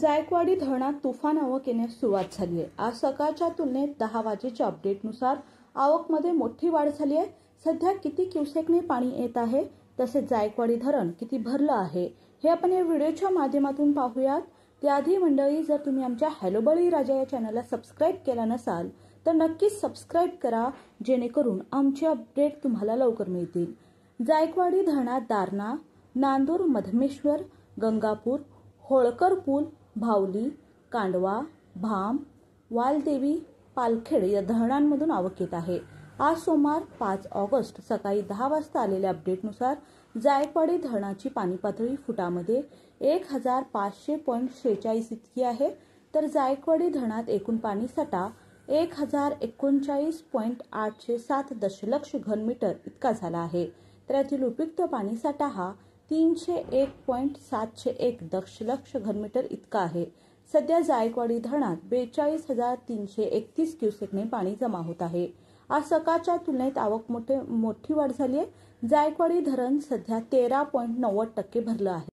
जायकवाडी धरणात तुफान आवक येण्यास सुरुवात झाली आहे। आज सकाळच्या तुलनेत 10 वाजेच्या अपडेटनुसार आवकमध्ये मोठी वाढ झाली आहे। सध्या किती क्युसेकने पाणी येत आहे, तसेच जायकवाडी धरण किती भरलं आहे हे आपण या व्हिडिओच्या माध्यमातून पाहूयात। त्याआधी मंडळी, जर तुम्ही आमच्या हॅलो बळीराजा या चॅनलला सबस्क्राइब केला नसाल तर नक्कीच सबस्क्राइब करा, जेणेकरून आमचे अपडेट तुम्हाला लवकर मिळतील। जायकवाडी धरणात दारणा, नांदूर, मधमेश्वर, गंगापूर, होळकर पूल, भावली, कांडवा, भाम, वालदेवी, पालखेड या धरणांमधून आवक येत आहे। आज सोमवार 5 ऑगस्ट सकाळी 10 वाजता आलेल्या अपडेटनुसार जायकवाडी धरणाची पाणी पातळी फुटामध्ये 1500.46 इतकी आहे। तर जायकवाडी धरणात एकूण पाणी साठा 1039.807 दशलक्ष घनमीटर इतका झाला आहे। तर यातील उपयुक्त पाणी साठा हा 301.701 दशलक्ष घनमीटर इतका आहे। सध्या जायकवाडी धरणात 42,331 क्युसेकने पाणी जमा होत आहे। आज सकाळच्या तुलनेत आवक मोठी वाढ झाली आहे। जायकवाडी धरण सध्या 13.90% भरलं आहे।